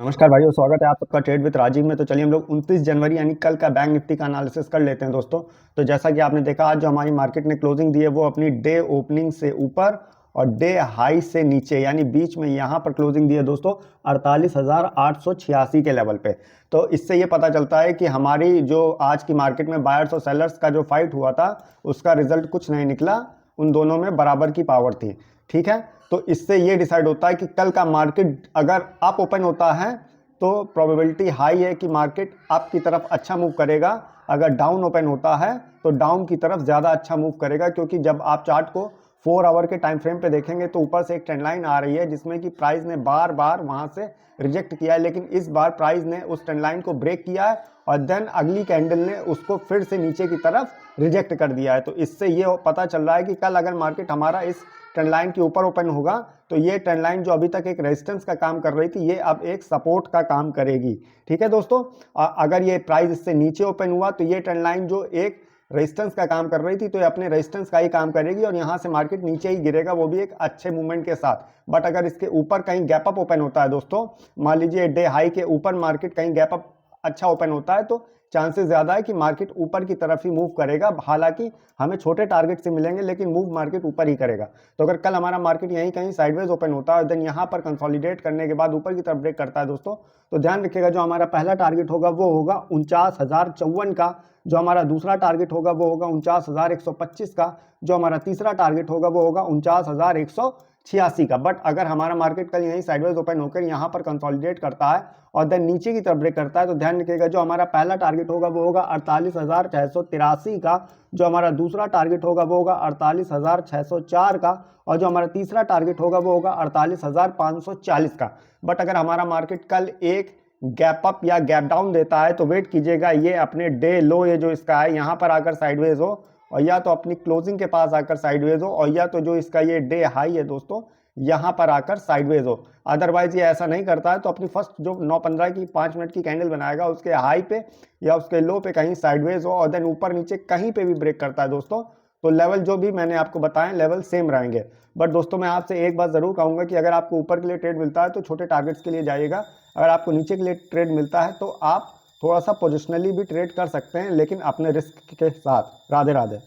नमस्कार भाइयों, स्वागत है आप सबका ट्रेड विद राजीव में। तो चलिए हम लोग 29 जनवरी यानी कल का बैंक निफ्टी का एनालिसिस कर लेते हैं दोस्तों। तो जैसा कि आपने देखा, आज जो हमारी मार्केट ने क्लोजिंग दी है वो अपनी डे ओपनिंग से ऊपर और डे हाई से नीचे यानी बीच में यहाँ पर क्लोजिंग दी है दोस्तों 48,886 के लेवल पे। तो इससे ये पता चलता है कि हमारी जो आज की मार्केट में बायर्स और सेलर्स का जो फाइट हुआ था उसका रिजल्ट कुछ नहीं निकला, उन दोनों में बराबर की पावर थी। ठीक है, तो इससे ये डिसाइड होता है कि कल का मार्केट अगर अप ओपन होता है तो प्रोबेबिलिटी हाई है कि मार्केट अप की तरफ अच्छा मूव करेगा। अगर डाउन ओपन होता है तो डाउन की तरफ ज़्यादा अच्छा मूव करेगा, क्योंकि जब आप चार्ट को 4 आवर के टाइम फ्रेम पे देखेंगे तो ऊपर से एक ट्रेंड लाइन आ रही है जिसमें कि प्राइस ने बार बार वहां से रिजेक्ट किया है, लेकिन इस बार प्राइस ने उस ट्रेंड लाइन को ब्रेक किया है और देन अगली कैंडल ने उसको फिर से नीचे की तरफ रिजेक्ट कर दिया है। तो इससे ये पता चल रहा है कि कल अगर मार्केट हमारा इस ट्रेंड लाइन के ऊपर ओपन होगा तो ये ट्रेंड लाइन जो अभी तक एक रेजिस्टेंस का काम कर रही थी ये अब एक सपोर्ट का काम करेगी। ठीक है दोस्तों, अगर ये प्राइस इससे नीचे ओपन हुआ तो ये ट्रेंड लाइन जो एक रेजिस्टेंस का काम कर रही थी तो ये अपने रेजिस्टेंस का ही काम करेगी और यहाँ से मार्केट नीचे ही गिरेगा, वो भी एक अच्छे मूवमेंट के साथ। बट अगर इसके ऊपर कहीं गैप अप ओपन होता है दोस्तों, मान लीजिए डे हाई के ऊपर मार्केट कहीं गैप अप अच्छा ओपन होता है तो चांसेस ज़्यादा है कि मार्केट ऊपर की तरफ ही मूव करेगा। हालांकि हमें छोटे टारगेट से मिलेंगे लेकिन मूव मार्केट ऊपर ही करेगा। तो अगर कल हमारा मार्केट यहीं कहीं साइडवेज ओपन होता है देन यहाँ पर कंसोलिडेट करने के बाद ऊपर की तरफ ब्रेक करता है दोस्तों, तो ध्यान रखिएगा जो हमारा पहला टारगेट होगा वो होगा 49,054 का, जो हमारा दूसरा टारगेट होगा वो होगा 49,125 का, जो हमारा तीसरा टारगेट होगा वो होगा 49,186 का। बट अगर हमारा मार्केट कल यहीं साइडवेज ओपन होकर यहाँ पर कंसोलिडेट करता है और देन नीचे की तरफ ब्रेक करता है तो ध्यान रखिएगा जो हमारा पहला टारगेट होगा वो होगा 48,683 का, जो हमारा दूसरा टारगेट होगा वो होगा 48,604 का और जो हमारा तीसरा टारगेट होगा वो होगा 48,540 का। बट अगर हमारा मार्केट कल एक गैप अप या गैप डाउन देता है तो वेट कीजिएगा ये अपने डे लो ये जो इसका है यहाँ पर आकर साइडवेज हो और या तो अपनी क्लोजिंग के पास आकर साइडवेज हो और या तो जो इसका ये डे हाई है दोस्तों यहाँ पर आकर साइडवेज हो। अदरवाइज ये ऐसा नहीं करता है तो अपनी फर्स्ट जो 9:15 की 5 मिनट की कैंडल बनाएगा उसके हाई पे या उसके लो पे कहीं साइडवेज हो और देन ऊपर नीचे कहीं पे भी ब्रेक करता है दोस्तों, तो लेवल जो भी मैंने आपको बताएं लेवल सेम रहेंगे। बट दोस्तों मैं आपसे एक बात जरूर कहूंगा कि अगर आपको ऊपर के लिए ट्रेड मिलता है तो छोटे टारगेट्स के लिए जाइएगा, अगर आपको नीचे के लिए ट्रेड मिलता है तो आप थोड़ा सा पोजिशनली भी ट्रेड कर सकते हैं लेकिन अपने रिस्क के साथ। राधे राधे।